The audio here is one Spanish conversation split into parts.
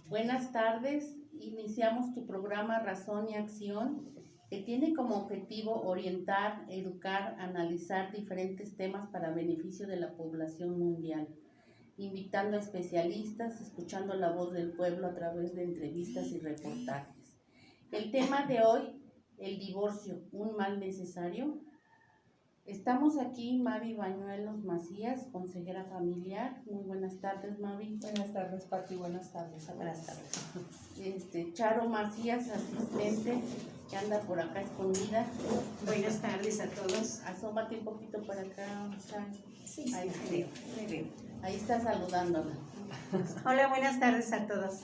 Buenas tardes, iniciamos tu programa Razón y Acción, que tiene como objetivo orientar, educar, analizar diferentes temas para beneficio de la población mundial, invitando a especialistas, escuchando la voz del pueblo a través de entrevistas y reportajes. El tema de hoy, el divorcio, un mal necesario. Estamos aquí, Mavi Bañuelos Macías, consejera familiar. Muy buenas tardes, Mavi. Buenas tardes, Pati. Buenas tardes. Buenas tardes. Charo Macías, asistente, que anda por acá escondida. Buenas tardes a todos. Asómate un poquito para acá, Charo. Sí, Ahí, me veo. Ahí está saludándola. Hola, buenas tardes a todos.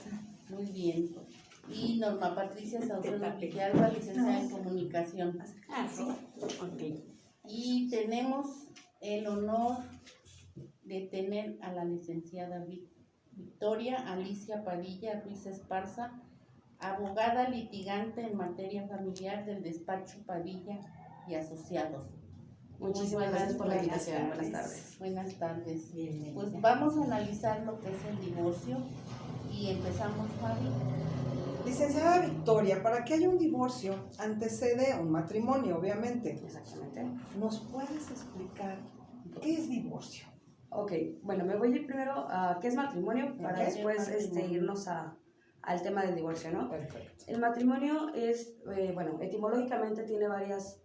Muy bien. Y Norma Patricia Saucedo Villalba, licenciada en Comunicación. Sí, ok. Y tenemos el honor de tener a la licenciada Victoria Alicia Padilla Ruiz Esparza, abogada litigante en materia familiar del despacho Padilla y Asociados. Muchísimas gracias por la invitación. Buenas tardes. Buenas tardes. Bienvenida. Pues vamos a analizar lo que es el divorcio y empezamos, Fabi. Licenciada Victoria, para que haya un divorcio antecede a un matrimonio, obviamente. Exactamente. ¿Nos puedes explicar qué es divorcio? Ok, bueno, me voy a ir primero a qué es matrimonio para ¿Qué es después matrimonio? irnos al tema del divorcio, ¿no? Perfecto. El matrimonio es, bueno, etimológicamente tiene varios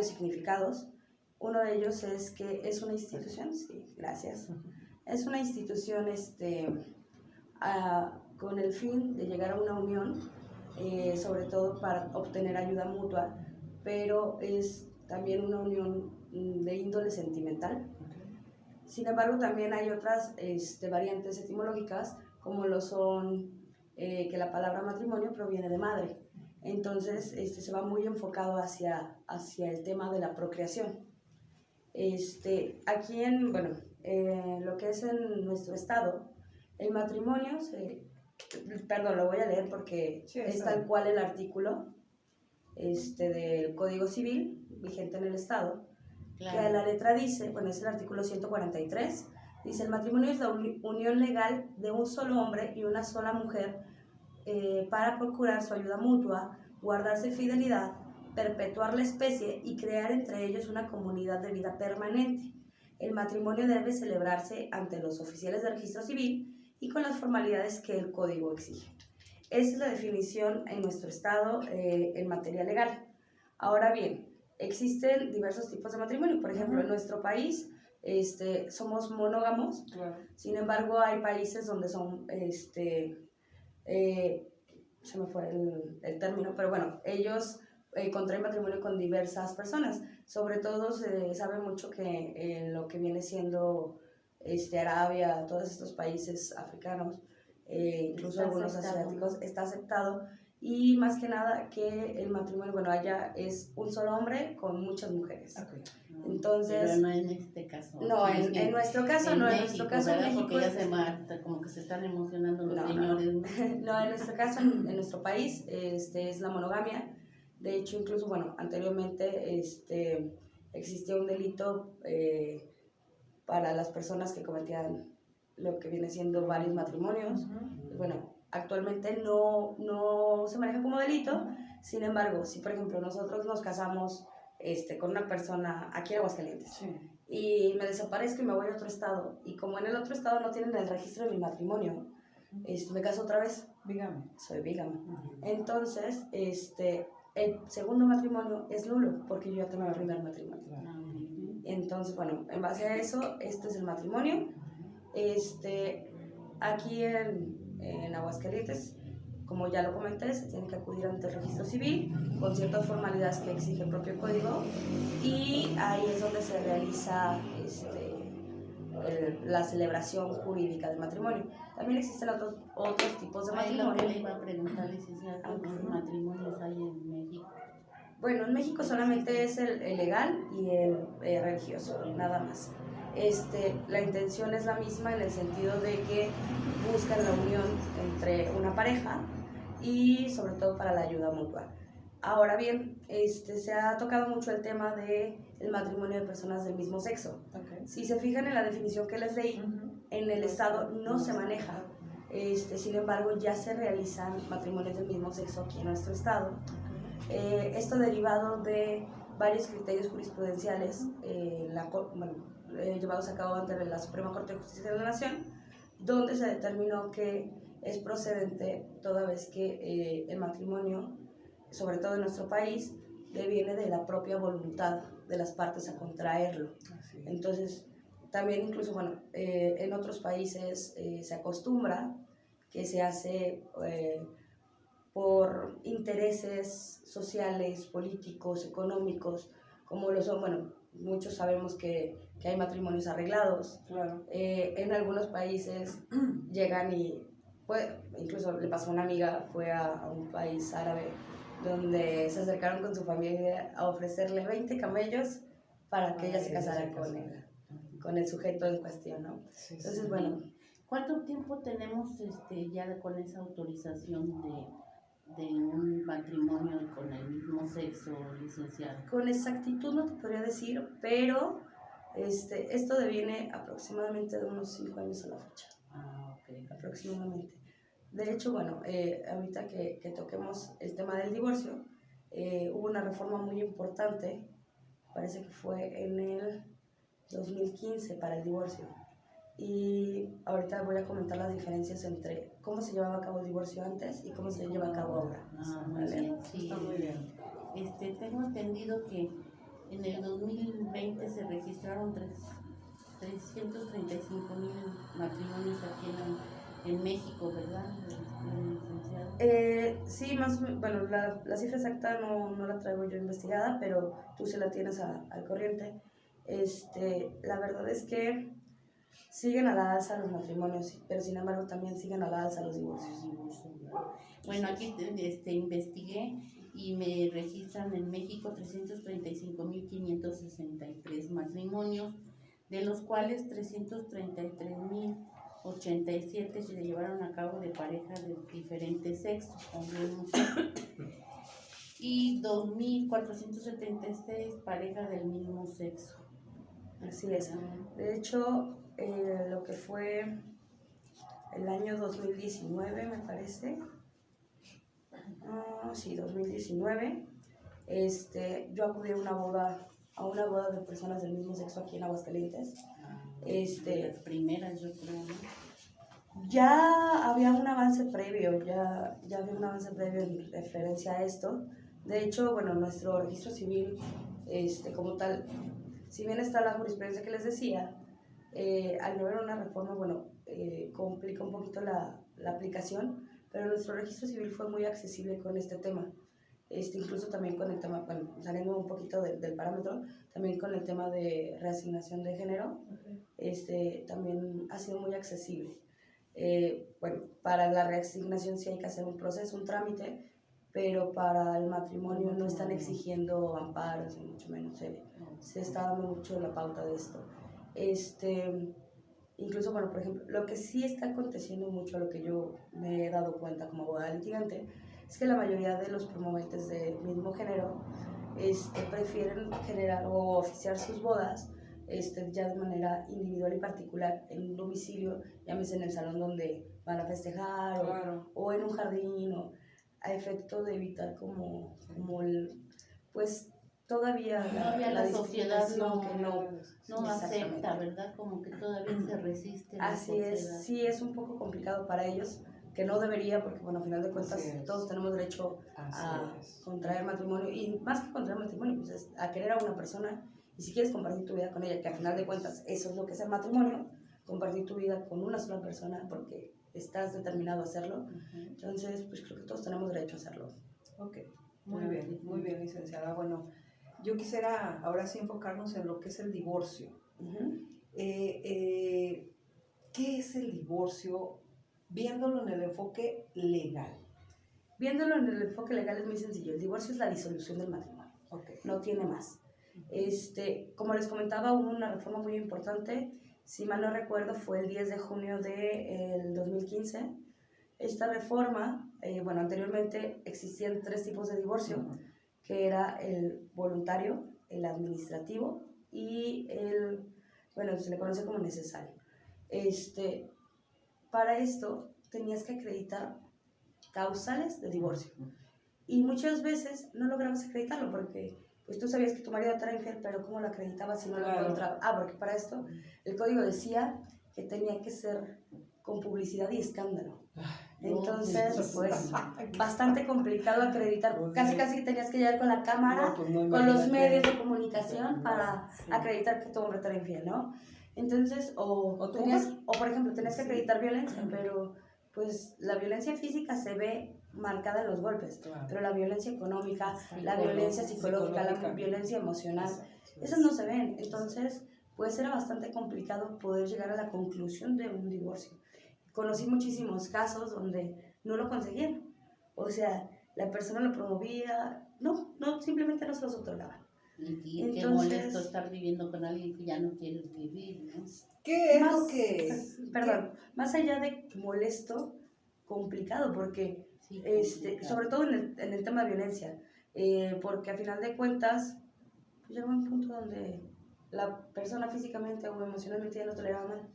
significados. Uno de ellos es que es una institución, sí, gracias. Es una institución con el fin de llegar a una unión, sobre todo para obtener ayuda mutua, pero es también una unión de índole sentimental. Sin embargo, también hay otras variantes etimológicas, como lo son que la palabra matrimonio proviene de madre. Entonces, se va muy enfocado hacia el tema de la procreación. Aquí lo que es en nuestro estado, el matrimonio perdón, lo voy a leer porque Sí, es tal cual el artículo del Código Civil vigente en el estado, que a la letra dice, bueno, es el artículo 143, dice: el matrimonio es la unión legal de un solo hombre y una sola mujer para procurar su ayuda mutua, guardarse fidelidad, perpetuar la especie y crear entre ellos una comunidad de vida permanente. El matrimonio debe celebrarse ante los oficiales de registro civil y con las formalidades que el código exige. Esa es la definición en nuestro estado en materia legal. Ahora bien, existen diversos tipos de matrimonio. Por ejemplo, en nuestro país somos monógamos. Claro. Sin embargo, hay países donde son, se me fue el término, pero bueno, ellos contraen matrimonio con diversas personas. Sobre todo se sabe mucho que en lo que viene siendo Arabia, todos estos países africanos, incluso algunos asiáticos, está aceptado. Y más que nada que el matrimonio, bueno, allá es un solo hombre con muchas mujeres. Okay. Entonces, pero no en este caso. no, en nuestro caso no, en nuestro caso en México porque ya se mata, como que se están emocionando los señores. No, en nuestro caso, en nuestro país, es la monogamia. De hecho, incluso, bueno, anteriormente existía un delito para las personas que cometían lo que viene siendo varios matrimonios. Bueno, actualmente no se maneja como delito. Sin embargo, si por ejemplo nosotros nos casamos con una persona aquí en Aguascalientes, Sí. y me desaparezco y me voy a otro estado, y como en el otro estado no tienen el registro de mi matrimonio, me caso otra vez, Dígame. soy bígama. Entonces, el segundo matrimonio es nulo porque yo ya tengo el primer matrimonio. Entonces, bueno, en base a eso, este es el matrimonio. Aquí en Aguascalientes, como ya lo comenté, se tiene que acudir ante el registro civil con ciertas formalidades que exige el propio código, y ahí es donde se realiza la celebración jurídica del matrimonio. También existen otros tipos de Ahí lo que matrimonio. le iba a preguntar, licenciada, ¿cuántos matrimonios hay en México? Bueno, en México solamente es el legal y el religioso, nada más. La intención es la misma en el sentido de que buscan la unión entre una pareja y sobre todo para la ayuda mutua. Ahora bien, se ha tocado mucho el tema del matrimonio de personas del mismo sexo. Okay. Si se fijan en la definición que les leí, en el estado no se maneja. Sin embargo, ya se realizan matrimonios del mismo sexo aquí en nuestro estado. Esto derivado de varios criterios jurisprudenciales llevados a cabo ante la Suprema Corte de Justicia de la Nación, donde se determinó que es procedente toda vez que el matrimonio, sobre todo en nuestro país, deviene de la propia voluntad de las partes a contraerlo. Entonces, también incluso, en otros países se acostumbra que se hace por intereses sociales, políticos, económicos, como lo son, muchos sabemos que hay matrimonios arreglados. Claro. En algunos países llegan y, incluso le pasó a una amiga, fue a un país árabe, donde se acercaron con su familia a ofrecerle 20 camellos para que ella se casara con el sujeto en cuestión, ¿no? Sí, Entonces, sí. bueno, ¿Cuánto tiempo tenemos ya con esa autorización de un matrimonio con el mismo sexo, licenciado? con exactitud no te podría decir, pero esto deviene aproximadamente de unos 5 años a la fecha, Ok. aproximadamente. De hecho, ahorita que toquemos el tema del divorcio, hubo una reforma muy importante, parece que fue en el 2015 para el divorcio. Y ahorita voy a comentar las diferencias entre cómo se llevaba a cabo el divorcio antes y cómo se lleva a cabo ahora. Muy ¿Vale? bien, sí. Está muy bien. Tengo entendido que en el 2020 se registraron 335,000 matrimonios aquí en México, ¿verdad, licenciado? Sí, la cifra exacta no la traigo yo investigada, pero tú se la tienes al corriente. La verdad es que siguen a la alza los matrimonios, pero sin embargo también siguen a la alza los divorcios. Bueno, aquí investigué y me registran en México 335,563 matrimonios, de los cuales 333,087 se llevaron a cabo de parejas de diferentes sexos, hombre y mujer, y 2,476 parejas del mismo sexo. Así es. De hecho, lo que fue el año 2019, me parece. Sí, 2019. Yo acudí a una boda de personas del mismo sexo aquí en Aguascalientes. De las primeras, yo creo, ¿no? Ya había un avance previo, ya había un avance previo en referencia a esto. De hecho, nuestro registro civil, como tal, si bien está la jurisprudencia que les decía, al no haber una reforma, complica un poquito la aplicación, pero nuestro registro civil fue muy accesible con este tema. Incluso también con el tema, saliendo un poquito del parámetro, también con el tema de reasignación de género, también ha sido muy accesible. Para la reasignación sí hay que hacer un proceso, un trámite, pero para el matrimonio no están exigiendo amparos, ni mucho menos, se está dando mucho la pauta de esto. Incluso, por ejemplo, lo que sí está aconteciendo mucho, a lo que yo me he dado cuenta como abogada litigante, es que la mayoría de los promoventes del mismo género prefieren generar o oficiar sus bodas ya de manera individual y particular en un domicilio, llámese en el salón donde van a festejar, Claro. o en un jardín, o a efecto de evitar todavía la sociedad discriminación no acepta, Exactamente. ¿verdad? Como que todavía se resiste. Así es, sí es un poco complicado para ellos, que no debería, porque al final de cuentas todos tenemos derecho a contraer matrimonio, y más que contraer matrimonio, pues es a querer a una persona, y si quieres compartir tu vida con ella, que al final de cuentas eso es lo que es el matrimonio, compartir tu vida con una sola persona porque estás determinado a hacerlo. Entonces, pues creo que todos tenemos derecho a hacerlo. Ok, muy bien, licenciada. Bueno, yo quisiera ahora sí enfocarnos en lo que es el divorcio. ¿Qué es el divorcio viéndolo en el enfoque legal? Viéndolo en el enfoque legal es muy sencillo. El divorcio es la disolución del matrimonio. Okay. No tiene más. Como les comentaba, hubo una reforma muy importante. Si mal no recuerdo, fue el 10 de junio del 2015. Esta reforma, anteriormente existían 3 tipos de divorcio, que era el voluntario, el administrativo y se le conoce como necesario. Para esto, tenías que acreditar causales de divorcio. Y muchas veces no lograbas acreditarlo porque pues tú sabías que tu marido te era infiel, pero ¿cómo lo acreditabas si no lo Claro. encontrabas? Porque para esto el código decía que tenía que ser con publicidad y escándalo. Entonces, pues, bastante complicado acreditar. Casi tenías que llegar con la cámara, No, pues no, con los imagínate. medios de comunicación para Sí. acreditar que tu hombre te era infiel, ¿no? Entonces, ¿O tu tenías, mujer? o por ejemplo, tenías que Sí. acreditar violencia, pero pues la violencia física se ve marcada en los golpes, Claro. pero la violencia económica, la Psicológica, violencia psicológica, la psicológica. violencia emocional, Exacto. esas no se ven. Entonces, pues era bastante complicado poder llegar a la conclusión de un divorcio. Conocí muchísimos casos donde no lo conseguían. O sea, la persona lo promovía, no, simplemente no se los otorgaban. Y qué Entonces- molesto estar viviendo con alguien que ya no quieres vivir, ¿no? ¿Qué es Más- lo que...? Perdón, más allá de molesto, complicado, porque Sí, complicado. sobre todo en el tema de violencia, porque a final de cuentas pues llegó un punto donde la persona físicamente o emocionalmente ya no toleraba mal,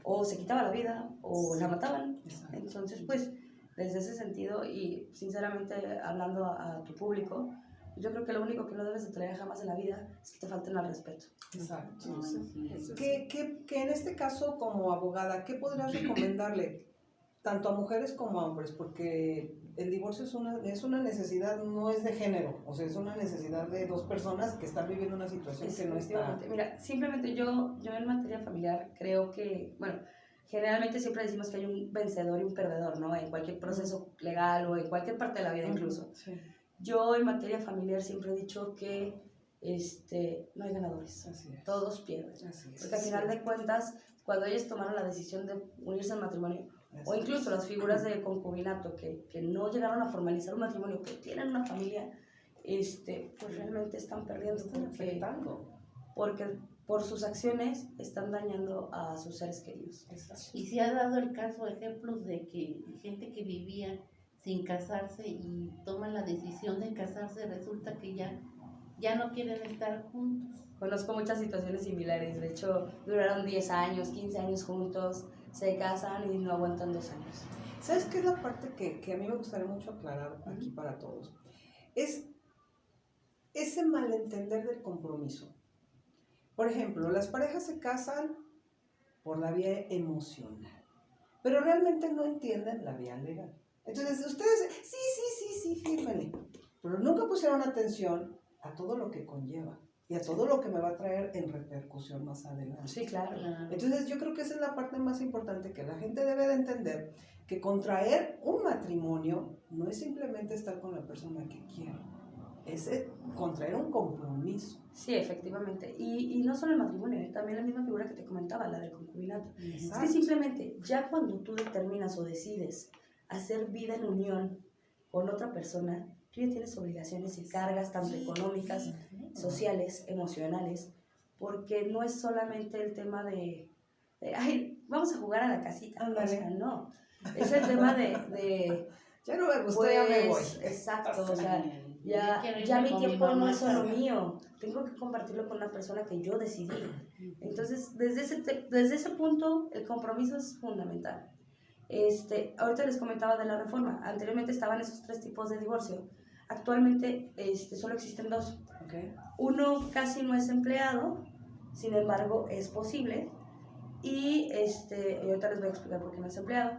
o se quitaba la vida o la mataban. Exacto. Entonces, pues, desde ese sentido y sinceramente hablando a tu público, yo creo que lo único que no debes de tolerar jamás en la vida es que te falten al respeto. Exacto. No, sí, eso sí. Que en este caso, como abogada, ¿qué podrías recomendarle tanto a mujeres como a hombres? Porque el divorcio es una necesidad, no es de género, o sea, es una necesidad de dos personas que están viviendo una situación que no está... Efectivamente. Mira, simplemente yo en materia familiar creo que, bueno, generalmente siempre decimos que hay un vencedor y un perdedor, ¿no? En cualquier proceso legal o en cualquier parte de la vida incluso. Sí, Yo en materia familiar siempre he dicho que no hay ganadores, así es. todos pierden. Así es. Porque al final de cuentas, cuando ellos tomaron la decisión de unirse al matrimonio, o Así incluso es. las figuras de concubinato que no llegaron a formalizar un matrimonio, que tienen una familia, pues realmente están perdiendo Están porque afectando. por sus acciones están dañando a sus seres queridos. Exacto. Y se ha dado el caso, ejemplos de que gente que vivía sin casarse y toman la decisión de casarse, resulta que ya no quieren estar juntos. Conozco muchas situaciones similares, de hecho duraron 10 años, 15 años juntos, se casan y no aguantan 2 años. ¿Sabes qué es la parte que a mí me gustaría mucho aclarar aquí para todos? Es ese malentender del compromiso. Por ejemplo, las parejas se casan por la vía emocional, pero realmente no entienden la vía legal. Entonces, ustedes, sí, fírmenle, pero nunca pusieron atención a todo lo que conlleva y a todo lo que me va a traer en repercusión más adelante. Sí, claro. Entonces yo creo que esa es la parte más importante, que la gente debe de entender, que contraer un matrimonio no es simplemente estar con la persona que quiero, es contraer un compromiso. Sí, efectivamente. Y no solo el matrimonio, también la misma figura que te comentaba, la del concubinato. Es Exacto. que simplemente ya cuando tú determinas o decides hacer vida en unión con otra persona, tú ya tienes obligaciones y cargas tanto económicas, sociales, emocionales, porque no es solamente el tema de ay, vamos a jugar a la casita. Ándale. O sea, no. Es el tema de Ya no me gustó, ya me voy. pues, exacto, o sea, Ya quiero ya irme mi con tiempo no mamá. es solo mío, tengo que compartirlo con una persona que yo decidí. Entonces, desde ese punto, el compromiso es fundamental. Ahorita les comentaba de la reforma, anteriormente estaban esos 3 tipos de divorcio, actualmente solo existen 2. Okay. Uno casi no es empleado, sin embargo es posible, y ahorita les voy a explicar por qué no es empleado,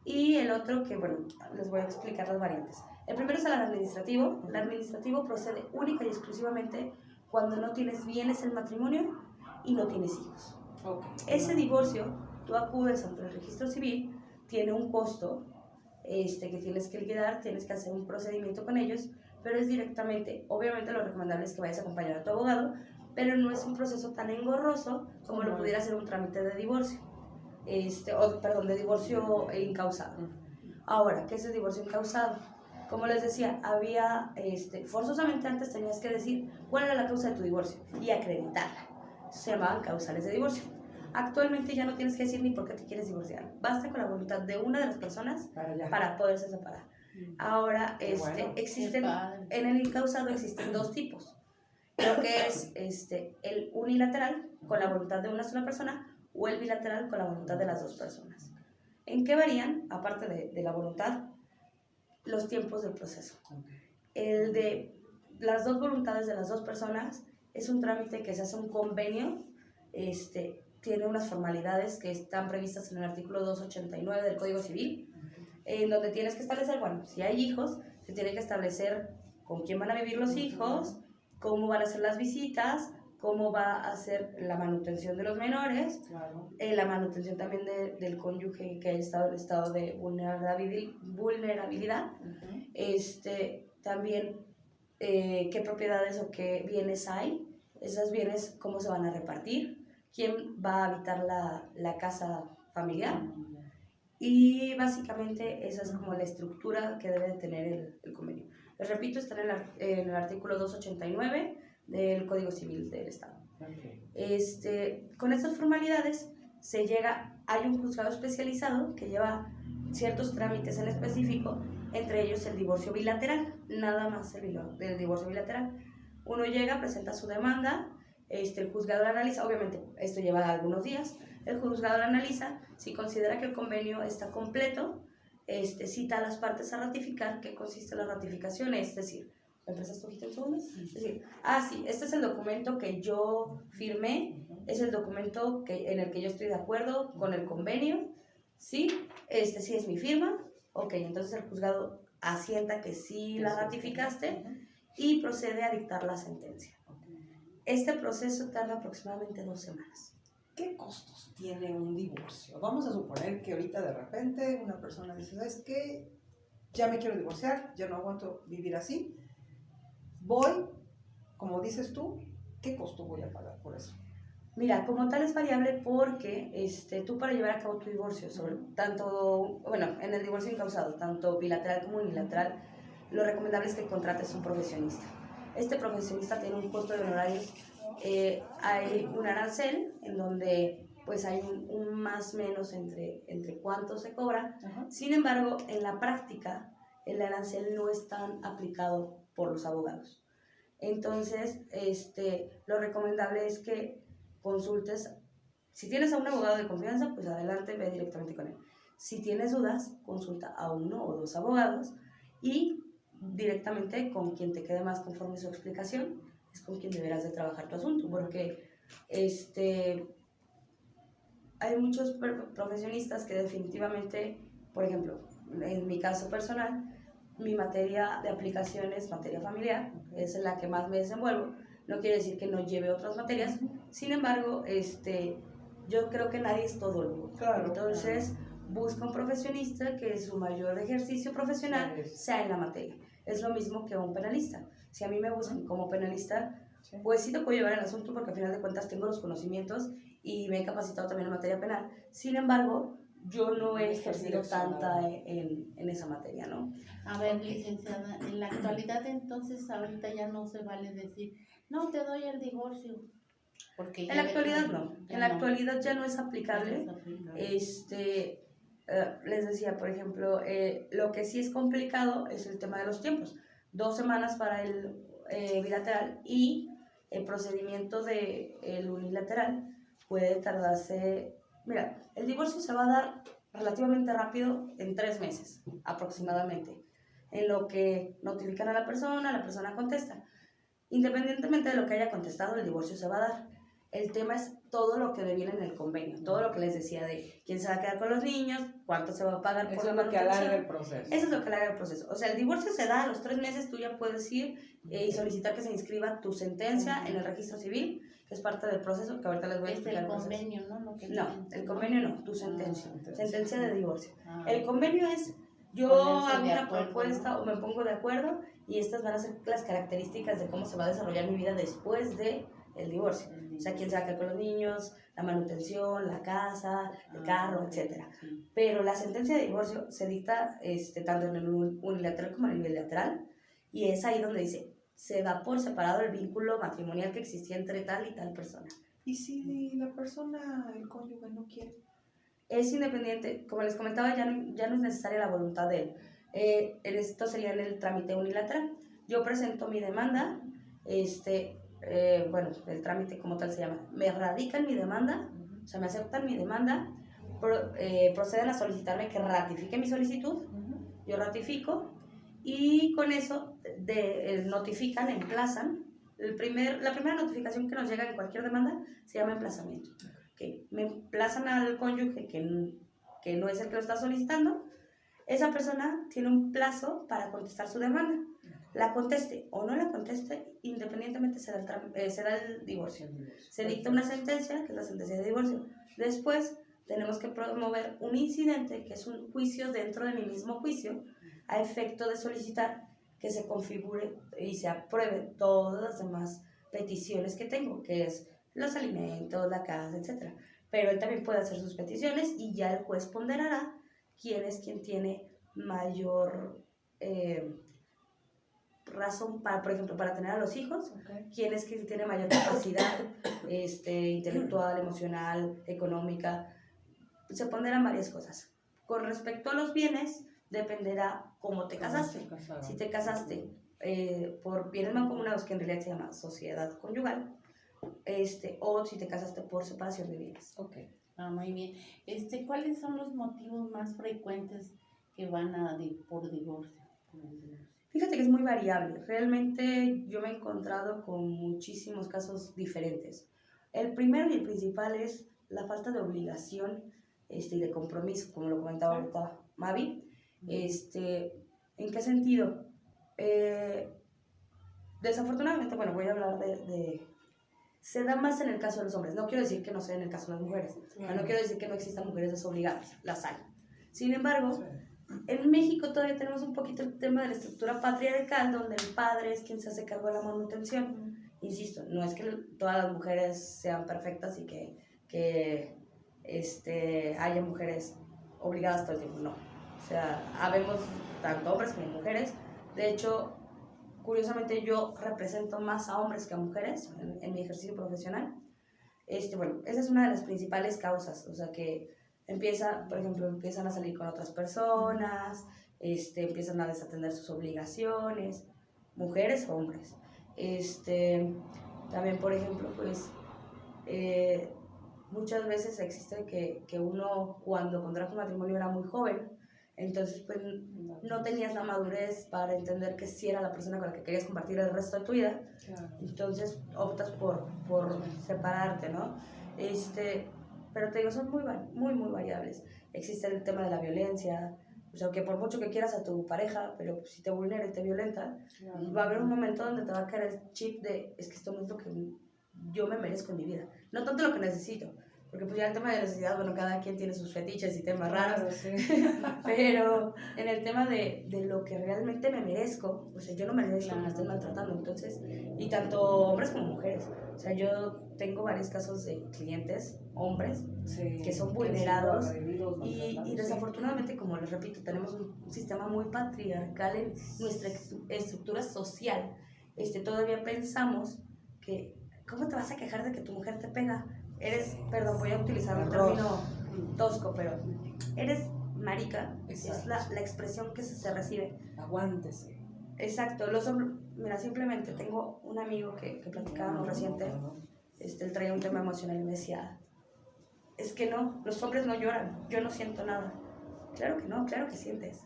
y el otro que, bueno, les voy a explicar las variantes. El primero es el administrativo procede única y exclusivamente cuando no tienes bienes en matrimonio y no tienes hijos. Okay. Ese divorcio, tú acudes ante el registro civil, tiene un costo que tienes que liquidar, tienes que hacer un procedimiento con ellos, pero es directamente, obviamente lo recomendable es que vayas a acompañar a tu abogado, pero no es un proceso tan engorroso como lo pudiera ser un trámite de divorcio, de divorcio incausado. Ahora, ¿qué es el divorcio incausado? Como les decía, había, forzosamente antes tenías que decir cuál era la causa de tu divorcio y acreditarla. Se llamaban causales de divorcio. Actualmente ya no tienes que decir ni por qué te quieres divorciar. Basta con la voluntad de una de las personas para poderse separar. Ahora, bueno. existen, Qué padre. en el incausado existen 2 tipos. Lo que es el unilateral, con la voluntad de una sola persona, o el bilateral, con la voluntad de las 2 personas. ¿En qué varían? aparte de la voluntad, los tiempos del proceso. El de las dos voluntades de las dos personas es un trámite que se hace un convenio, tiene unas formalidades que están previstas en el artículo 289 del Código Civil, en donde tienes que establecer, bueno, si hay hijos, se tiene que establecer con quién van a vivir los hijos, cómo van a ser las visitas, cómo va a ser la manutención de los menores, Claro. la manutención también del cónyuge que haya estado en estado de vulnerabilidad, también qué propiedades o qué bienes hay, esos bienes cómo se van a repartir, quién va a habitar la casa familiar, y básicamente esa es como la estructura que debe de tener el convenio. Les repito, está en el artículo 289 del Código Civil del Estado. Con estas formalidades se llega, hay un juzgado especializado que lleva ciertos trámites en específico, entre ellos el divorcio bilateral, nada más el divorcio bilateral. Uno llega, presenta su demanda, el juzgado la analiza, obviamente esto lleva algunos días, el juzgado la analiza, si considera que el convenio está completo, cita a las partes a ratificar. ¿Qué consiste la ratificación? Es decir, ¿me prestas poquito un segundo? Es decir, sí, este es el documento que yo firmé, es el documento en el que yo estoy de acuerdo con el convenio, ¿sí? Sí es mi firma, ok, entonces el juzgado asienta que sí la ratificaste y procede a dictar la sentencia. Este proceso tarda aproximadamente 2 semanas. ¿Qué costos tiene un divorcio? Vamos a suponer que ahorita de repente una persona dice, ¿sabes qué? Ya me quiero divorciar, ya no aguanto vivir así. Voy, como dices tú, ¿qué costo voy a pagar por eso? Mira, como tal es variable porque tú para llevar a cabo tu divorcio, en el divorcio incausado, tanto bilateral como unilateral, lo recomendable es que contrates un profesionista. Este profesionista tiene un costo de honorarios, hay un arancel en donde pues hay un más o menos entre cuánto se cobra. Sin embargo, en la práctica, el arancel no es tan aplicado por los abogados. Entonces, lo recomendable es que consultes, si tienes a un abogado de confianza, pues adelante, ve directamente con él. Si tienes dudas, consulta a 1 o 2 abogados y directamente con quien te quede más conforme su explicación, es con quien deberás de trabajar tu asunto, porque hay muchos profesionistas que definitivamente, por ejemplo, en mi caso personal, mi materia de aplicación es materia familiar, es en la que más me desenvuelvo. No quiere decir que no lleve otras materias, sin embargo, yo creo que nadie es todólogo. Claro, Entonces, busca un profesionista que su mayor ejercicio profesional sea en la materia. Es lo mismo que un penalista. Si a mí me buscan como penalista, pues sí te puedo llevar el asunto porque al final de cuentas tengo los conocimientos y me he capacitado también en materia penal. Sin embargo, yo no he ejercido tanta en esa materia, ¿no? A ver, licenciada, en la actualidad entonces ahorita ya no se vale decir, no, te doy el divorcio. Porque En la actualidad no, en la actualidad ya no es aplicable. Les decía, por ejemplo, lo que sí es complicado es el tema de los tiempos. 2 semanas para el bilateral y el procedimiento del unilateral puede tardarse. Mira, el divorcio se va a dar relativamente rápido en 3 meses aproximadamente, en lo que notifican a la persona contesta. Independientemente de lo que haya contestado, el divorcio se va a dar. El tema es todo lo que deviene en el convenio, todo lo que les decía de quién se va a quedar con los niños, cuánto se va a pagar por la manutención. Eso es lo que alarga el proceso. Eso es lo que alarga el proceso. O sea, el divorcio se da a los 3 meses, tú ya puedes ir y solicitar que se inscriba tu sentencia en el registro civil, que es parte del proceso, que ahorita les voy a explicar. Es el convenio, ¿no? No, el convenio no, tu sentencia. Sentencia de divorcio. Ah. El convenio es, yo hago una propuesta, ¿no? O me pongo de acuerdo y estas van a ser las características de cómo se va a desarrollar mi vida después de el divorcio. O sea, quién se va a quedar con los niños, la manutención, la casa, el carro, etc. Pero la sentencia de divorcio se dicta tanto en el unilateral como en el bilateral, y es ahí donde dice, se da por separado el vínculo matrimonial que existía entre tal y tal persona. ¿Y si la persona, el cónyuge, no quiere? Es independiente, como les comentaba, ya no es necesaria la voluntad de él. Esto sería en el trámite unilateral. Yo presento mi demanda, el trámite como tal se llama, me radican mi demanda, o sea, me aceptan mi demanda, proceden a solicitarme que ratifique mi solicitud, yo ratifico y con eso notifican, emplazan. La primera notificación que nos llega en cualquier demanda se llama emplazamiento. Okay. Me emplazan al cónyuge que no es el que lo está solicitando. Esa persona tiene un plazo para contestar su demanda. La conteste o no la conteste, independientemente se da el divorcio. Se dicta una sentencia, que es la sentencia de divorcio. Después tenemos que promover un incidente, que es un juicio dentro de mi mismo juicio, a efecto de solicitar que se configure y se apruebe todas las demás peticiones que tengo, que es los alimentos, la casa, etc. Pero él también puede hacer sus peticiones y ya el juez ponderará quién es quien tiene mayor razón para, por ejemplo, para tener a los hijos, quién es quien tiene mayor capacidad intelectual, emocional, económica. Se ponderan varias cosas. Con respecto a los bienes, dependerá cómo te casaste. Si te casaste por bienes mancomunados, que en realidad se llama sociedad conyugal, o si te casaste por separación de bienes. Okay. Muy bien. ¿Cuáles son los motivos más frecuentes que van por divorcio? Fíjate que es muy variable. Realmente yo me he encontrado con muchísimos casos diferentes. El primero y el principal es la falta de obligación y de compromiso, como lo comentaba ahorita Mavi. ¿En qué sentido? Desafortunadamente, bueno, voy a hablar se da más en el caso de los hombres. No quiero decir que no sea en el caso de las mujeres. No quiero decir que no existan mujeres desobligadas. Las hay. Sin embargo, en México todavía tenemos un poquito el tema de la estructura patriarcal, donde el padre es quien se hace cargo de la manutención. Insisto, no es que todas las mujeres sean perfectas y que haya mujeres obligadas todo el tiempo. No. O sea, habemos tanto hombres como mujeres. De hecho, curiosamente yo represento más a hombres que a mujeres en mi ejercicio profesional. Bueno, esa es una de las principales causas, o sea que por ejemplo, empiezan a salir con otras personas, empiezan a desatender sus obligaciones, mujeres o hombres. También, por ejemplo, pues muchas veces existe que uno cuando contrajo matrimonio era muy joven, entonces pues no tenías la madurez para entender que sí era la persona con la que querías compartir el resto de tu vida. Claro. Entonces optas por separarte, ¿no? Pero te digo, son muy variables. Existe el tema de la violencia, o sea, que por mucho que quieras a tu pareja, pero si te vulnera y te violenta, claro, va a haber un momento donde te va a caer el chip de, es que esto no es lo que yo me merezco en mi vida, no tanto lo que necesito. Porque pues ya el tema de necesidad, bueno, cada quien tiene sus fetiches y temas raros, sí. Pero en el tema de lo que realmente me merezco, o sea, yo no merezco que me estén maltratando, entonces, y tanto hombres como mujeres. O sea, yo tengo varios casos de clientes, hombres, sí, que son vulnerados y desafortunadamente, como les repito, tenemos un sistema muy patriarcal en nuestra estructura social. Todavía pensamos que, ¿cómo te vas a quejar de que tu mujer te pega? Perdón, voy a utilizar un término tosco, pero eres marica. Exacto. Es la expresión que se recibe. Aguántese. Exacto, los hombres, mira, simplemente tengo un amigo que platicábamos reciente, él traía un tema emocional y me decía, es que no, los hombres no lloran, yo no siento nada. Claro que no, claro que sientes.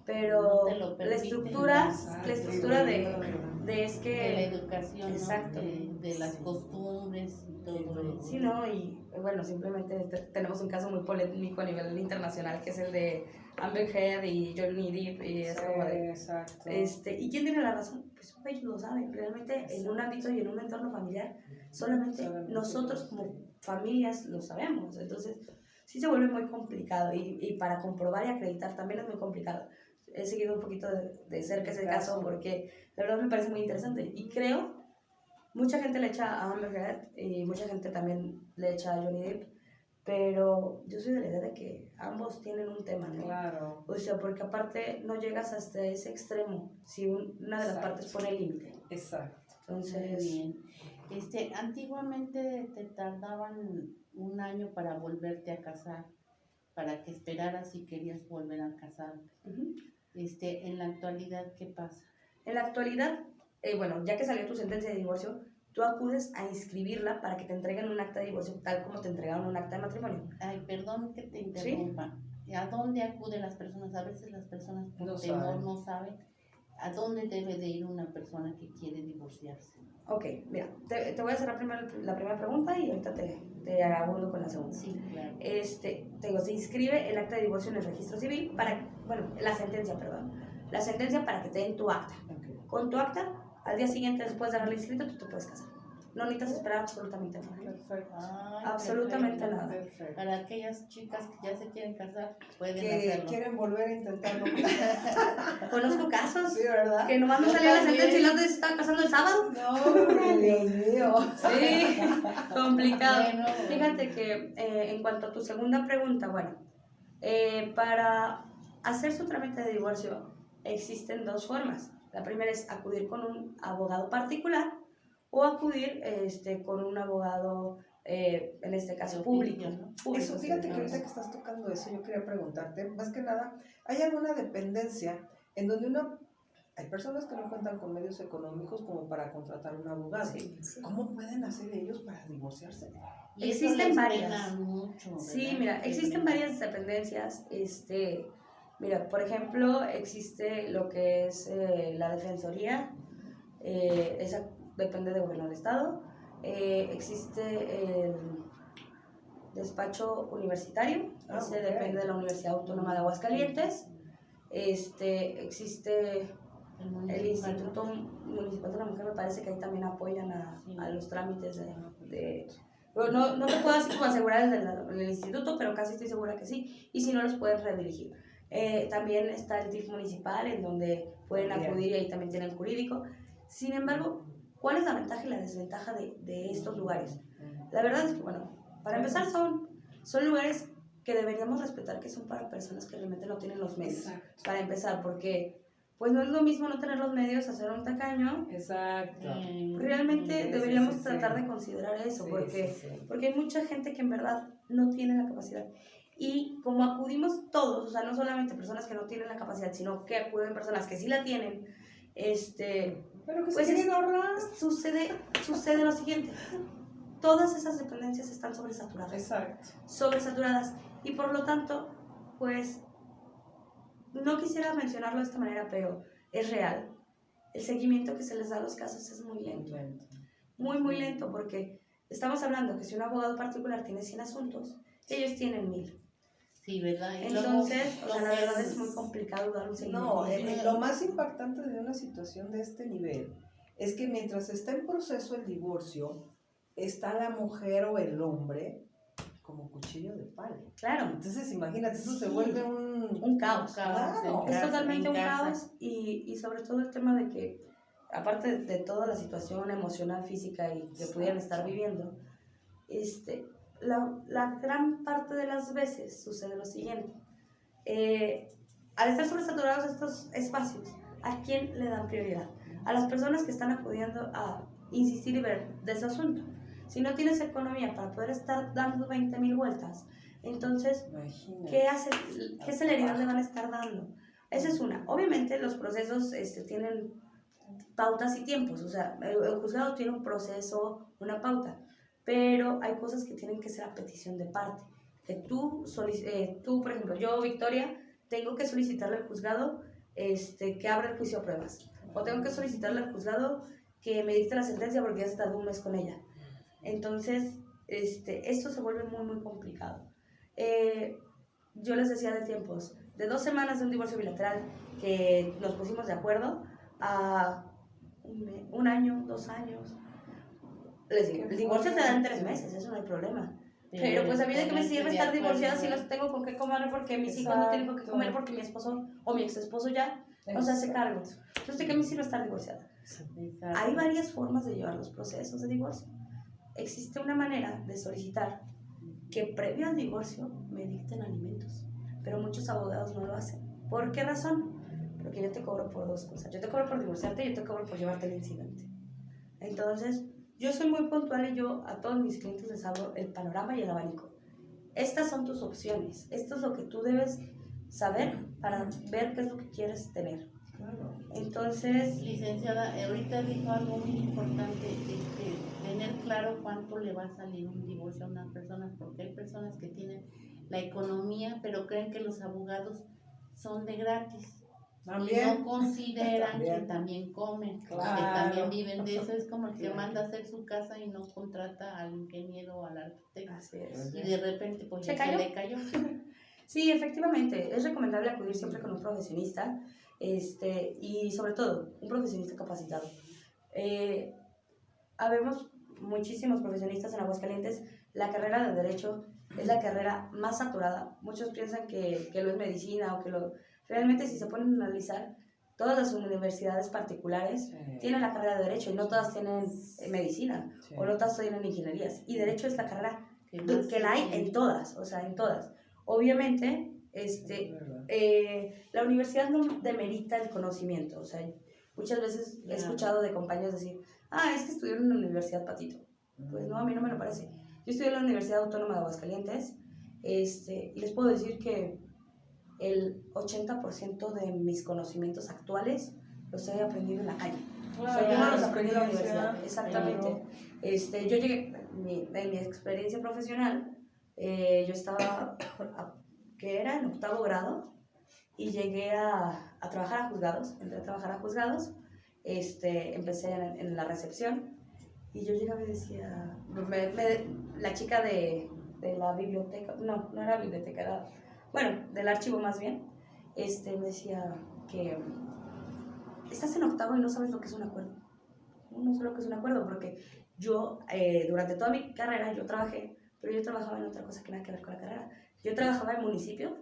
Pero no la estructura de es que... De la educación, exacto, ¿no? de las costumbres y todo eso. Sí, ¿no? Y bueno, simplemente tenemos un caso muy polémico a nivel internacional, que es el de Amber Heard y Johnny Depp, y es como de... Exacto. ¿Y quién tiene la razón? Pues ellos lo saben. Realmente en un ámbito y en un entorno familiar, solamente nosotros como familias lo sabemos. Entonces, sí se vuelve muy complicado y para comprobar y acreditar también es muy complicado. He seguido un poquito de cerca ese caso porque la verdad me parece muy interesante y creo, mucha gente le echa a Amber Heard y mucha gente también le echa a Johnny Depp, pero yo soy de la idea de que ambos tienen un tema, ¿no? Claro. O sea, porque aparte no llegas hasta ese extremo si una de las partes pone el límite. Exacto. Entonces... Muy bien. Antiguamente te tardaban un año para volverte a casar, para que esperaras si querías volver a casarte. Uh-huh. En la actualidad, ¿qué pasa? En la actualidad, bueno, ya que salió tu sentencia de divorcio, tú acudes a inscribirla para que te entreguen un acta de divorcio tal como te entregaron un acta de matrimonio. Ay, perdón que te interrumpa. ¿A dónde acuden las personas? A veces las personas por No temor saben. no saben a dónde debe de ir una persona que quiere divorciarse. Ok, mira, te voy a hacer la primera pregunta y ahorita te abundo con la segunda. Sí, claro. Te digo, se inscribe el acta de divorcio en el registro civil la sentencia para que te den tu acta. Ok. Con tu acta, al día siguiente después de haberla inscrito, tú te puedes casar. No necesitas esperar absolutamente nada. Perfecto. Ay, Absolutamente perfecto. nada. Perfecto. Para aquellas chicas que ya se quieren casar, pueden Que hacerlo. quieren volver a intentarlo. Conozco casos Sí, ¿verdad? que nomás no Yo salía la también. sentencia y la otra se estaba casando el sábado. No, Dios mío. Sí, complicado. Bueno. Fíjate que en cuanto a tu segunda pregunta, para hacer su trámite de divorcio existen dos formas. La primera es acudir con un abogado particular o acudir con un abogado, en este caso, De público. oficio, ¿no? Público, Eso, fíjate que sí. ahorita que estás tocando eso, yo quería preguntarte, más que nada, ¿hay alguna dependencia en donde hay personas que no cuentan con medios económicos como para contratar un abogado? Sí. ¿Cómo pueden hacer ellos para divorciarse? Y Existen eso les varias. pena mucho, Sí, ¿verdad? mira, existen varias dependencias. Mira, por ejemplo, existe lo que es la Defensoría, esa depende del gobierno del estado. Existe el despacho universitario, ese Ok. depende de la Universidad Autónoma de Aguascalientes. Existe El el municipal, Instituto Municipal de la Mujer, me parece que ahí también apoyan a los trámites no te puedo así como asegurar desde el instituto, pero casi estoy segura que sí, y si no los pueden redirigir. También está el DIF municipal, en donde pueden Bien. acudir y ahí también tienen jurídico. Sin embargo, ¿cuál es la ventaja y la desventaja de estos lugares? La verdad es que, para empezar son lugares que deberíamos respetar, que son para personas que realmente no tienen los medios. Exacto. Para empezar, porque pues no es lo mismo no tener los medios a ser un tacaño. Exacto. Realmente Sí, deberíamos sí, sí, tratar sí. de considerar eso, Sí, porque, sí, sí. porque hay mucha gente que en verdad no tiene la capacidad. Y como acudimos todos, o sea, no solamente personas que no tienen la capacidad, sino que acuden personas que sí la tienen, Pero que pues se quieren ahorrar. sucede lo siguiente. Todas esas dependencias están sobresaturadas. Exacto. Sobresaturadas. Y por lo tanto, pues, no quisiera mencionarlo de esta manera, pero es real. El seguimiento que se les da a los casos es muy lento. Muy, muy lento, porque estamos hablando que si un abogado particular tiene 100 asuntos, ellos tienen 1000. Sí, ¿verdad? Y Entonces, luego, la verdad es muy complicado dar un seguimiento. No, lo más impactante de una situación de este nivel es que mientras está en proceso el divorcio, está la mujer o el hombre como cuchillo de palo. Claro, Entonces, imagínate, eso se Sí. vuelve un caos. Claro. Es casa, totalmente en un casa. caos y sobre todo el tema de que, aparte de toda la situación emocional, física y que pudieran estar viviendo, la gran parte de las veces sucede lo siguiente. Al estar sobresaturados estos espacios, ¿a quién le dan prioridad? A las personas que están acudiendo a insistir y ver de ese asunto. Si no tienes economía para poder estar dando 20,000 vueltas, entonces, Imagínate. ¿qué celeridad le van a estar dando? Esa es una. Obviamente los procesos tienen pautas y tiempos, o sea, el juzgado tiene un proceso, una pauta, pero hay cosas que tienen que ser a petición de parte. Que tú, por ejemplo, yo, Victoria, tengo que solicitarle al juzgado que abra el juicio a pruebas, o tengo que solicitarle al juzgado que me dicte la sentencia porque ya se tardó un mes con ella. Entonces, esto se vuelve muy, muy complicado. Yo les decía de tiempos, de 2 semanas de un divorcio bilateral que nos pusimos de acuerdo a 1 año, 2 años. Les digo, el divorcio se da en 3 meses, eso no hay problema. Pero pues a mí de qué me sirve estar divorciada si no tengo con qué comer, porque mis hijos no tienen con qué comer, porque mi esposo o mi ex esposo ya no se hace cargo. Entonces, ¿de qué me sirve estar divorciada? Exacto. Hay varias formas de llevar los procesos de divorcio. Existe una manera de solicitar que previo al divorcio me dicten alimentos, pero muchos abogados no lo hacen. ¿Por qué razón? Porque yo te cobro por 2 cosas. Yo te cobro por divorciarte y yo te cobro por llevarte el incidente. Entonces, yo soy muy puntual y yo a todos mis clientes les abro el panorama y el abanico. Estas son tus opciones. Esto es lo que tú debes saber para ver qué es lo que quieres tener. Claro. Entonces, Licenciada, ahorita dijo algo muy importante, tener claro cuánto le va a salir un divorcio a una persona, porque hay personas que tienen la economía, pero creen que los abogados son de gratis. Y También. no consideran También. que también comen, que Claro. también viven de eso. Es como el que Claro. manda a hacer su casa y no contrata al ingeniero o al arquitecto. así es. Y de repente pues ¿Se ya cayó? se le cayó. Sí, efectivamente, es recomendable acudir siempre con un profesionista, y sobre todo, un profesionista capacitado. Habemos muchísimos profesionistas en Aguascalientes. La carrera de Derecho es la carrera más saturada. Muchos piensan que lo es medicina o que lo... Realmente, si se ponen a analizar, todas las universidades particulares tienen la carrera de Derecho y no todas tienen medicina, Sí. o no todas tienen ingenierías. Y Derecho es la carrera más que la hay tienen. en todas, o sea, en todas. Obviamente, Es verdad. la universidad no demerita el conocimiento, o sea, muchas veces he escuchado de compañeros decir, es que estudiaron en la Universidad Patito. Pues no, a mí no me lo parece. Yo estudié en la Universidad Autónoma de Aguascalientes, y les puedo decir que el 80% de mis conocimientos actuales los he aprendido en la calle. O sea, yo no los aprendí en la universidad, exactamente. Yo llegué, en mi experiencia profesional, yo estaba, que era en 8º grado, y llegué a trabajar a juzgados, entré a trabajar a juzgados, empecé en la recepción, y yo llegaba y decía, la chica de la biblioteca, no era biblioteca, era, bueno, del archivo más bien, me decía que estás en 8º y no sabes lo que es un acuerdo. No sé lo que es un acuerdo, porque yo, durante toda mi carrera, yo trabajé, pero yo trabajaba en otra cosa que nada que ver con la carrera. Yo trabajaba en municipio,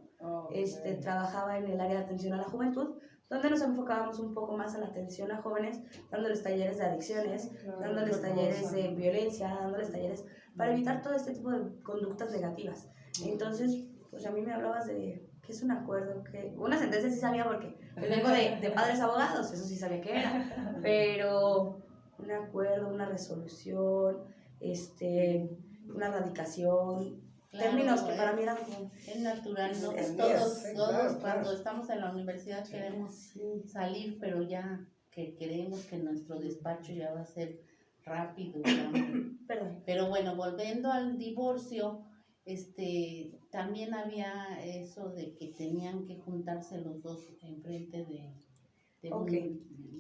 trabajaba en el área de atención a la juventud, donde nos enfocábamos un poco más a la atención a jóvenes, dándoles talleres de adicciones, dándoles talleres de violencia, dándoles talleres para evitar todo este tipo de conductas negativas. Entonces, pues a mí me hablabas de qué es un acuerdo, que una sentencia sí sabía porque vengo de padres abogados, eso sí sabía qué era, pero un acuerdo, una resolución, una radicación, Claro, términos que para mí eran como... Es natural, ¿no? Es Todos claro. cuando estamos en la universidad queremos salir, pero ya que queremos que nuestro despacho ya va a ser rápido, ya. Perdón. Pero bueno, volviendo al divorcio, también había eso de que tenían que juntarse los dos enfrente de Ok.